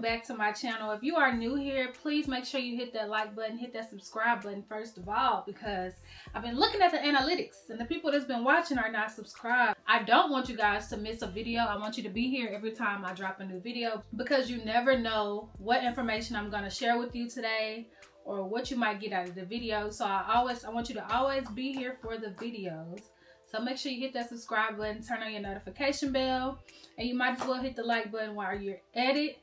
back to my channel. If you are new here, please make sure you hit that like button, hit that subscribe button first of all, because I've been looking at the analytics and the people that's been watching are not subscribed. I don't want you guys to miss a video. I want you to be here every time I drop a new video, because you never know what information I'm going to share with you today or what you might get out of the video. So I want you to always be here for the videos. So make sure you hit that subscribe button, turn on your notification bell, and you might as well hit the like button while you're at it.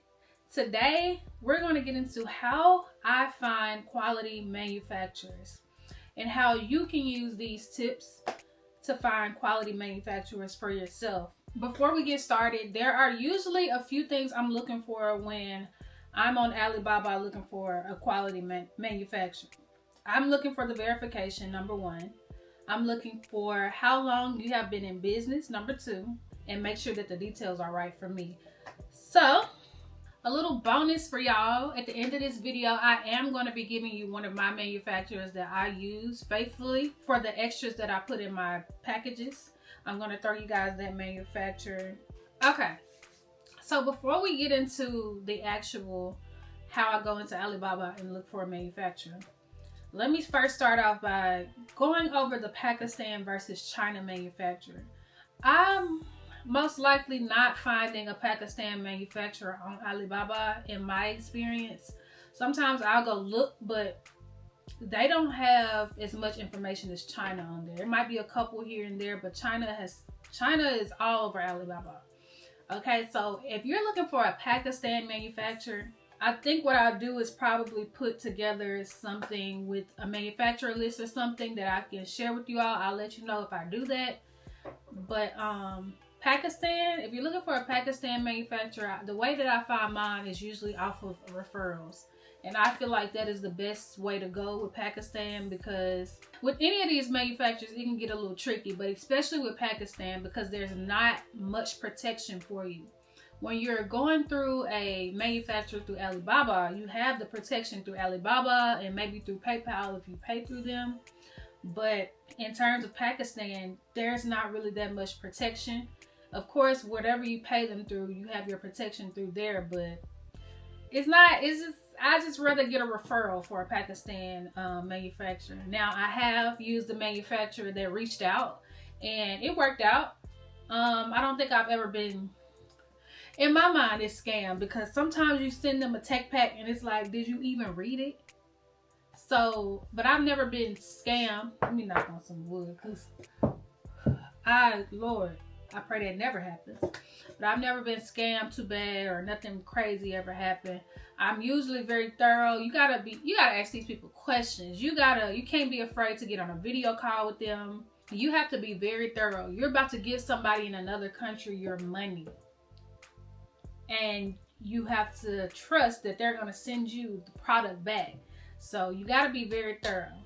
Today, we're going to get into how I find quality manufacturers and how you can use these tips to find quality manufacturers for yourself. Before we get started, there are usually a few things I'm looking for when I'm on Alibaba looking for a quality manufacturer. I'm looking for the verification, number one. I'm looking for how long you have been in business, number two, and make sure that the details are right for me. So, a little bonus for y'all. At the end of this video, I am going to be giving you one of my manufacturers that I use faithfully for the extras that I put in my packages. I'm going to throw you guys that manufacturer. Okay, so before we get into the actual how I go into Alibaba and look for a manufacturer, let me first start off by going over the Pakistan versus China manufacturer. I'm most likely not finding a Pakistan manufacturer on Alibaba in my experience. Sometimes I'll go look, but they don't have as much information as China on there. There might be a couple here and there, but China is all over Alibaba. Okay, so if you're looking for a Pakistan manufacturer, I think what I'll do is probably put together something with a manufacturer list or something that I can share with you all. I'll let you know if I do that. But Pakistan, if you're looking for a Pakistan manufacturer, the way that I find mine is usually off of referrals. And I feel like that is the best way to go with Pakistan, because with any of these manufacturers, it can get a little tricky, but especially with Pakistan, because there's not much protection for you. When you're going through a manufacturer through Alibaba, you have the protection through Alibaba and maybe through PayPal if you pay through them. But in terms of Pakistan, there's not really that much protection. Of course, whatever you pay them through, you have your protection through there, but I just rather get a referral for a Pakistan manufacturer. Now, I have used the manufacturer that reached out and it worked out. I don't think I've ever been, in my mind, it's scam, because sometimes you send them a tech pack and it's like, did you even read it? So, but I've never been scammed. Let me knock on some wood, because Lord, I pray that never happens. But I've never been scammed too bad or nothing crazy ever happened. I'm usually very thorough. You gotta ask these people questions. You can't be afraid to get on a video call with them. You have to be very thorough. You're about to give somebody in another country your money. And you have to trust that they're gonna send you the product back. So you gotta be very thorough.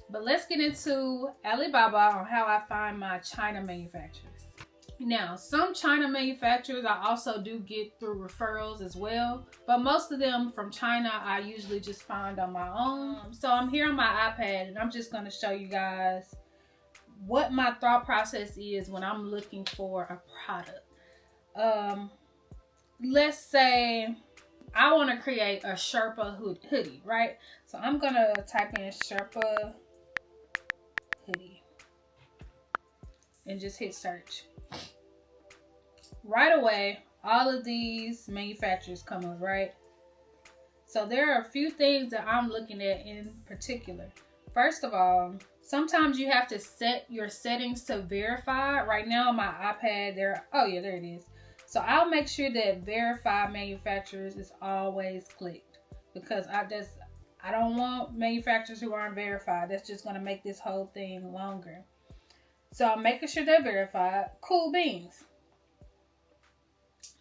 But let's get into Alibaba on how I find my China manufacturers. Now, some China manufacturers I also do get through referrals as well, but most of them from China I usually just find on my own. So I'm here on my iPad and I'm just going to show you guys what my thought process is when I'm looking for a product. Let's say I want to create a Sherpa hoodie, right? So I'm going to type in Sherpa hoodie and just hit search. Right away, all of these manufacturers come up, right? So there are a few things that I'm looking at in particular. First of all, sometimes you have to set your settings to verify. Right now on my iPad, there it is. So I'll make sure that verify manufacturers is always clicked, because I don't want manufacturers who aren't verified. That's just going to make this whole thing longer. So I'm making sure they're verified. Cool beans.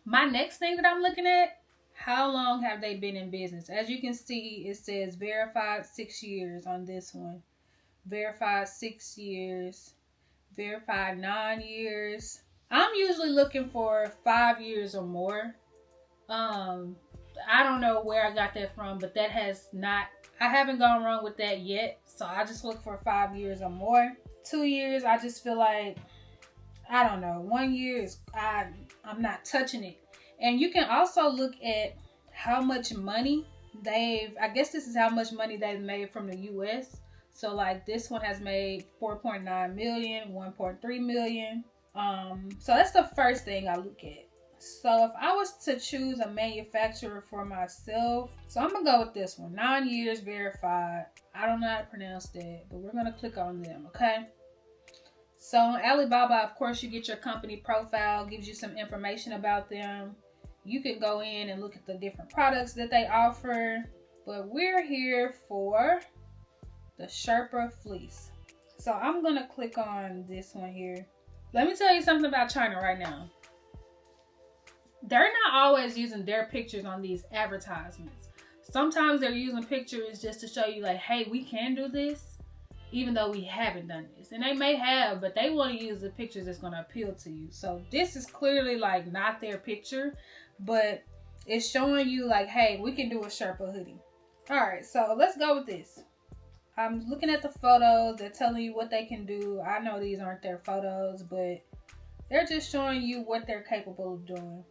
My next thing that I'm looking at, how long have they been in business? As you can see, it says verified 6 years on this one. Verified 6 years. Verified 9 years. I'm usually looking for 5 years or more. I don't know where I got that from, but I haven't gone wrong with that yet. So I just look for 5 years or more. 2 years, I just feel like, I don't know. 1 year is, I'm not touching it. And you can also look at how much money I guess this is how much money they've made from the US. So like this one has made 4.9 million, 1.3 million. So that's the first thing I look at. So if I was to choose a manufacturer for myself, so I'm gonna go with this one, 9 years verified. I don't know how to pronounce that, but we're gonna click on them, okay? So on Alibaba, of course, you get your company profile, gives you some information about them. You can go in and look at the different products that they offer, but we're here for the Sherpa fleece. So I'm gonna click on this one here. Let me tell you something about China right now. They're not always using their pictures on these advertisements. Sometimes they're using pictures just to show you like, hey, we can do this, even though we haven't done this. And they may have, but they want to use the pictures that's going to appeal to you. So this is clearly like not their picture, but it's showing you like, hey, we can do a Sherpa hoodie. All right, so let's go with this. I'm looking at the photos. They're telling you what they can do. I know these aren't their photos, but they're just showing you what they're capable of doing,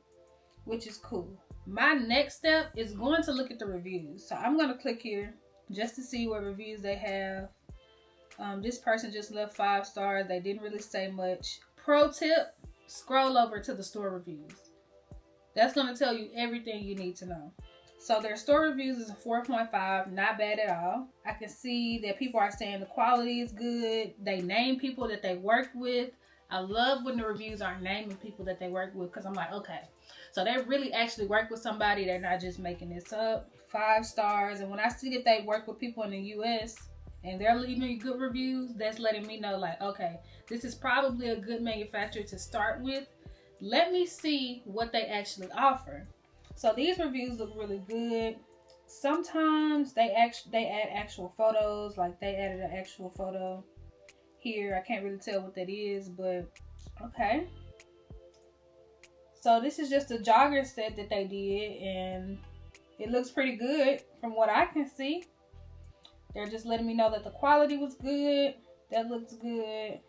which is cool. My next step is going to look at the reviews. So I'm going to click here just to see what reviews they have. This person just left 5 stars. They didn't really say much. Pro tip, scroll over to the store reviews. That's going to tell you everything you need to know. So their store reviews is a 4.5, not bad at all. I can see that people are saying the quality is good. They name people that they work with. I love when the reviews are naming people that they work with, because I'm like, okay, so they really actually work with somebody. They're not just making this up. 5 stars. And when I see that they work with people in the US and they're leaving good reviews, that's letting me know like, okay, this is probably a good manufacturer to start with. Let me see what they actually offer. So these reviews look really good. Sometimes they add actual photos, like they added an actual photo here. I can't really tell what that is, but okay. So this is just a jogger set that they did, and it looks pretty good from what I can see. They're just letting me know that the quality was good. That looks good.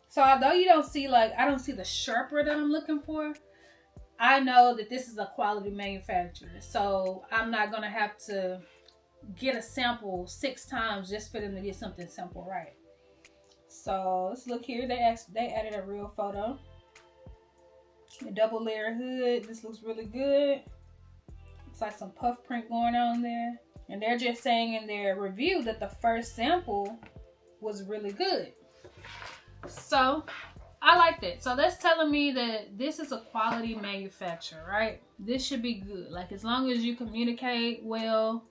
So although you don't see, like, I don't see the Sherpa that I'm looking for, I know that this is a quality manufacturer. So I'm not going to have to get a sample 6 times just for them to get something simple right. So let's look here. They added a real photo. A double layer hood. This looks really good. Looks like some puff print going on there. And they're just saying in their review that the first sample was really good. So I like that. So that's telling me that this is a quality manufacturer, right? This should be good. Like, as long as you communicate well,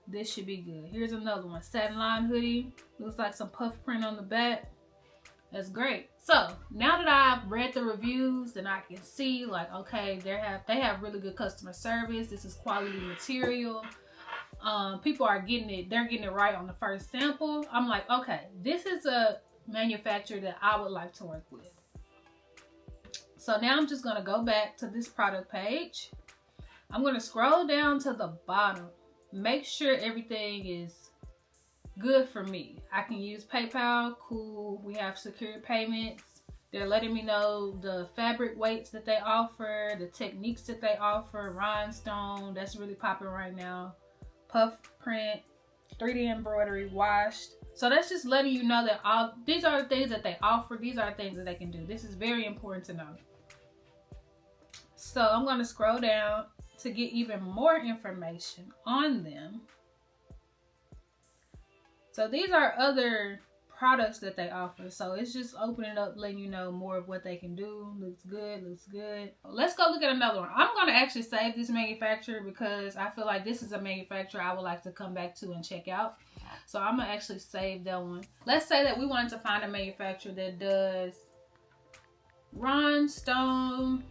this should be good. Here's another one. Satin line hoodie. Looks like some puff print on the back. That's great. So now that I've read the reviews and I can see like, okay, they have really good customer service. This is quality material. People are getting it. They're getting it right on the first sample. I'm like, okay, this is a manufacturer that I would like to work with. So now I'm just going to go back to this product page. I'm going to scroll down to the bottom. Make sure everything is good for me. I can use PayPal. Cool. We have secure payments. They're letting me know the fabric weights that they offer, the techniques that they offer, rhinestone. That's really popping right now. Puff print, 3D embroidery, washed. So that's just letting you know that these are the things that they offer. These are the things that they can do. This is very important to know. So I'm going to scroll down to get even more information on them. So these are other products that they offer. So it's just opening up, letting you know more of what they can do. Looks good, looks good. Let's go look at another one. I'm going to actually save this manufacturer because I feel like this is a manufacturer I would like to come back to and check out. So I'm going to actually save that one. Let's say that we wanted to find a manufacturer that does rhinestone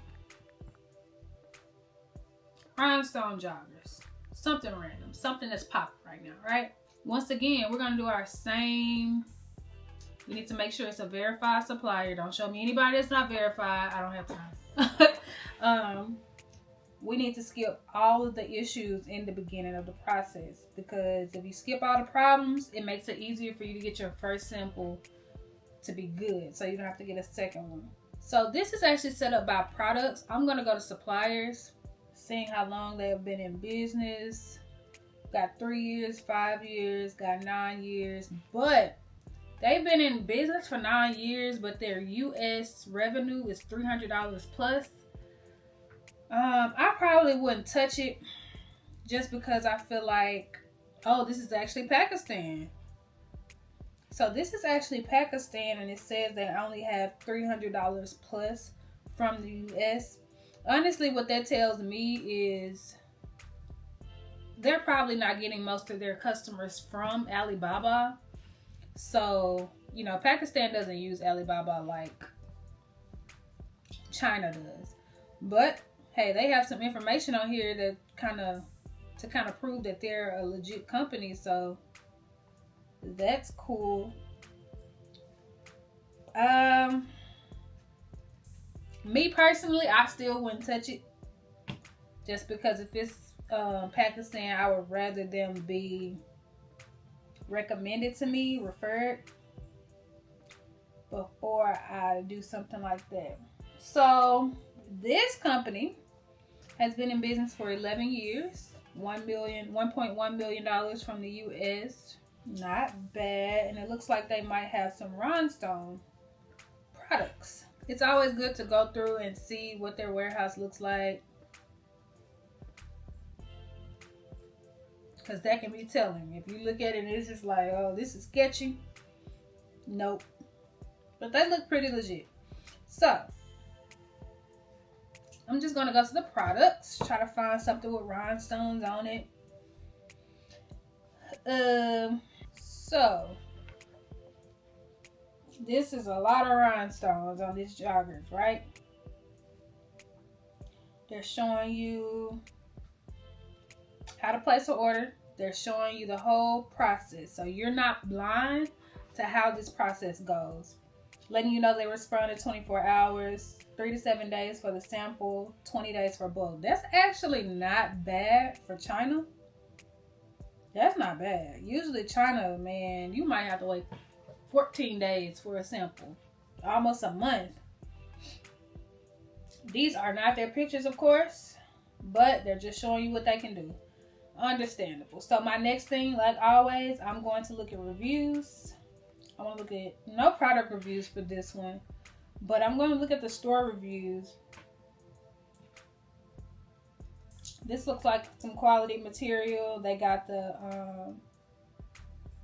joggers. Something random. Something that's popping right now, right? Once again, we're going to do our same. We need to make sure it's a verified supplier. Don't show me anybody that's not verified. I don't have time. We need to skip all of the issues in the beginning of the process, because if you skip all the problems, it makes it easier for you to get your first sample to be good, so you don't have to get a second one. So this is actually set up by products. I'm going to go to suppliers. seeing how long they have been in business. Got 3 years, 5 years, got 9 years. But they've been in business for 9 years, but their US revenue is $300 plus. I probably wouldn't touch it just because I feel like, oh, this is actually Pakistan. So this is actually Pakistan, and it says they only have $300 plus from the US. Honestly, what that tells me is they're probably not getting most of their customers from Alibaba. So, you know, Pakistan doesn't use Alibaba like China does. But hey, they have some information on here that kind of prove that they're a legit company. So that's cool. Me personally, I still wouldn't touch it. Just because if it's Pakistan, I would rather them be recommended to me, referred, before I do something like that. So this company has been in business for 11 years. $1.1 million from the US. Not bad. And it looks like they might have some rhinestone products. It's always good to go through and see what their warehouse looks like, because that can be telling. If you look at it and it's just like, oh, this is sketchy. Nope. But they look pretty legit. So I'm just gonna go to the products, try to find something with rhinestones on it. So this is a lot of rhinestones on these joggers, right? They're showing you how to place an order. They're showing you the whole process, so you're not blind to how this process goes. Letting you know they respond in 24 hours, 3 to 7 days for the sample, 20 days for bulk. That's actually not bad for China. That's not bad. Usually China, man, you might have to wait 14 days for a sample. Almost a month. These are not their pictures, of course, but they're just showing you what they can do. Understandable. So my next thing, like always, I'm going to look at reviews. I want to look at no product reviews for this one, but I'm going to look at the store reviews. This looks like some quality material. They got the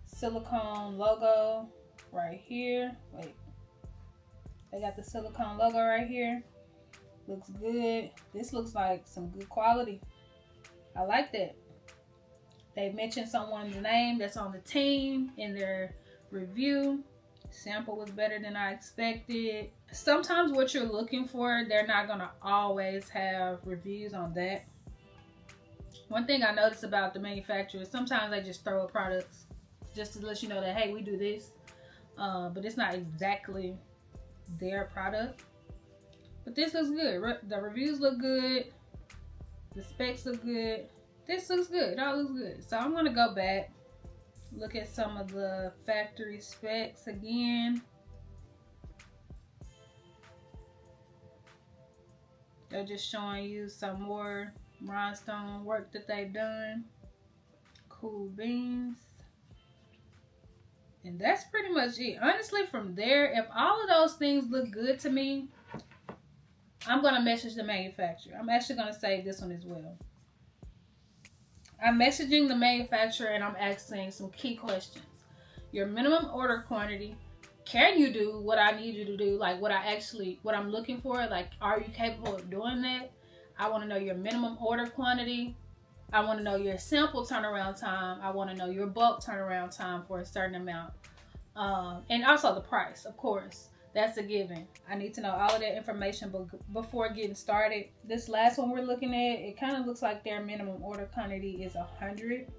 silicone logo right here. Wait, they got the silicone logo right here. Looks good. This looks like some good quality. I like that. They mentioned someone's name that's on the team in their review. Sample was better than I expected. Sometimes what you're looking for, they're not gonna always have reviews on that. One thing I noticed about the manufacturers, sometimes they just throw up products just to let you know that, hey, we do this, but it's not exactly their product. But this looks good. The reviews look good. The specs look good. This looks good. It all looks good. So I'm gonna go back, look at some of the factory specs again. They're just showing you some more rhinestone work that they've done. Cool beans. And that's pretty much it. Honestly, from there, if all of those things look good to me, I'm going to message the manufacturer. I'm actually going to save this one as well. I'm messaging the manufacturer and I'm asking some key questions. Your minimum order quantity. Can you do what I need you to do? Like what I'm looking for? Like, are you capable of doing that? I want to know your minimum order quantity. I want to know your sample turnaround time. I want to know your bulk turnaround time for a certain amount. And also the price, of course. That's a given. I need to know all of that information before getting started. This last one we're looking at, it kind of looks like their minimum order quantity is 100.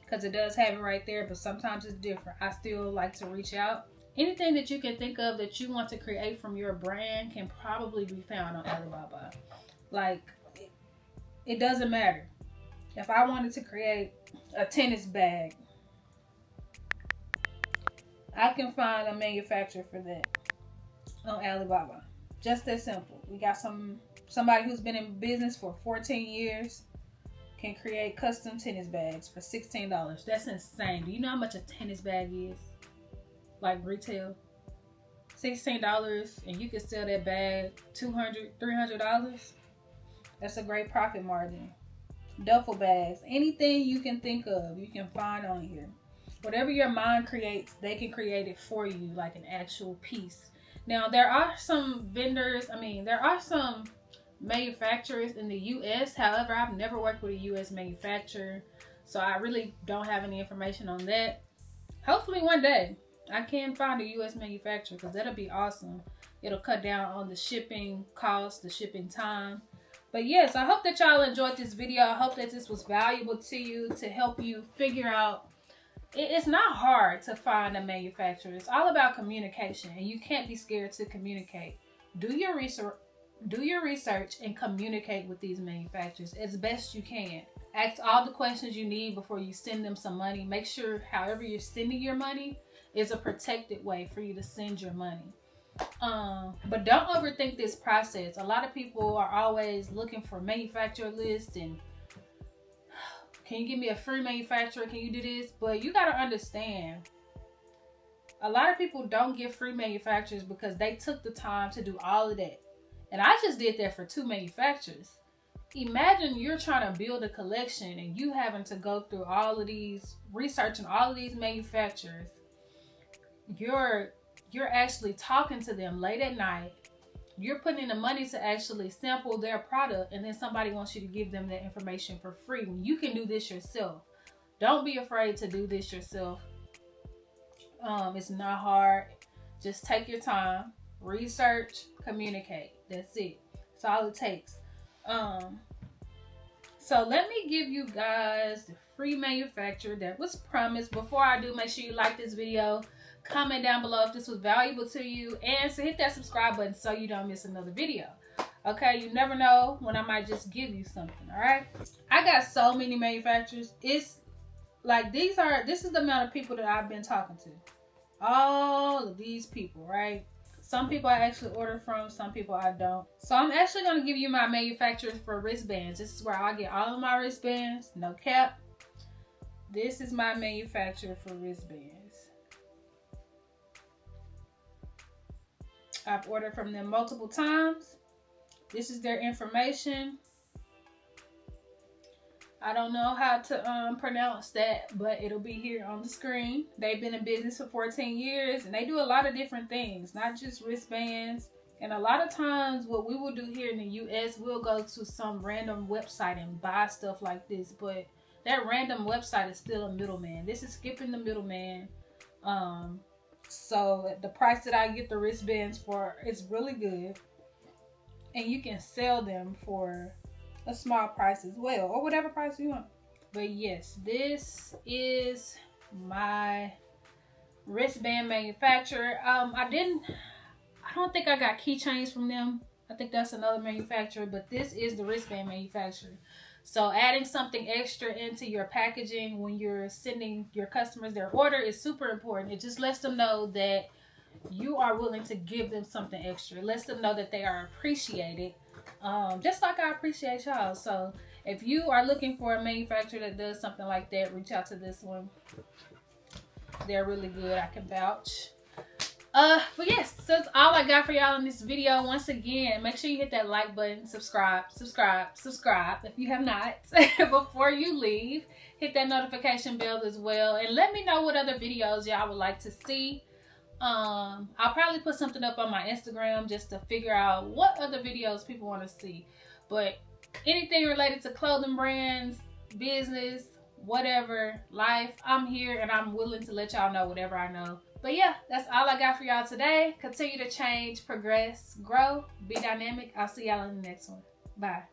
Because it does have it right there, but sometimes it's different. I still like to reach out. Anything that you can think of that you want to create from your brand can probably be found on Alibaba. Like, it doesn't matter. If I wanted to create a tennis bag, I can find a manufacturer for that on Alibaba. Just that simple. We got some Somebody who's been in business for 14 years can create custom tennis bags for $16. That's insane. Do you know how much a tennis bag is? Like retail? $16, and you can sell that bag $200, $300. That's a great profit margin. Duffel bags, anything you can think of, you can find on here. Whatever your mind creates, they can create it for you, like an actual piece. Now, there are some vendors, there are some manufacturers in the US. However, I've never worked with a US manufacturer, so I really don't have any information on that. Hopefully one day I can find a US manufacturer, because that'll be awesome. It'll cut down on the shipping cost, the shipping time. But yes, I hope that y'all enjoyed this video. I hope that this was valuable to you, to help you figure out. It's not hard to find a manufacturer. It's all about communication, and you can't be scared to communicate. Do your research and communicate with these manufacturers as best you can. Ask all the questions you need before you send them some money. Make sure however you're sending your money is a protected way for you to send your money. But don't overthink this process. A lot of people are always looking for manufacturer lists and can you give me a free manufacturer? Can you do this? But you got to understand, a lot of people don't get free manufacturers because they took the time to do all of that. And I just did that for 2 manufacturers. Imagine you're trying to build a collection and you having to go through all of these, researching all of these manufacturers. You're actually talking to them late at night. You're putting in the money to actually sample their product, and then somebody wants you to give them that information for free when you can do this yourself. Don't be afraid to do this yourself. It's not hard. Just take your time, research, communicate. That's it. That's all it takes. So let me give you guys the free manufacturer that was promised. Before I do, make sure you like this video. Comment down below if this was valuable to you, and so hit that subscribe button so you don't miss another video. Okay, you never know when I might just give you something. All right, I got so many manufacturers. It's like this is the amount of people that I've been talking to. All of these people, right? Some people I actually order from, some people I don't. So I'm actually going to give you my manufacturers for wristbands. This is where I get all of my wristbands, no cap. This is my manufacturer for wristbands. I've ordered from them multiple times. This is their information. I don't know how to pronounce that, but it'll be here on the screen. They've been in business for 14 years, and they do a lot of different things, not just wristbands. And a lot of times what we will do here in the US, we'll go to some random website and buy stuff like this, but that random website is still a middleman. This is skipping the middleman. So the price that I get the wristbands for is really good, and you can sell them for a small price as well, or whatever price you want. But yes, this is my wristband manufacturer. I don't think I got keychains from them. I think that's another manufacturer, but this is the wristband manufacturer. So adding something extra into your packaging when you're sending your customers their order is super important. It just lets them know that you are willing to give them something extra. It lets them know that they are appreciated, just like I appreciate y'all. So if you are looking for a manufacturer that does something like that, reach out to this one. They're really good. I can vouch. But yes, so that's all I got for y'all in this video. Once again, make sure you hit that like button, subscribe if you have not. Before you leave, hit that notification bell as well, and let me know what other videos y'all would like to see. I'll probably put something up on my Instagram just to figure out what other videos people want to see. But anything related to clothing brands, business, whatever, life, I'm here and I'm willing to let y'all know whatever I know. But yeah, that's all I got for y'all today. Continue to change, progress, grow, be dynamic. I'll see y'all in the next one. Bye.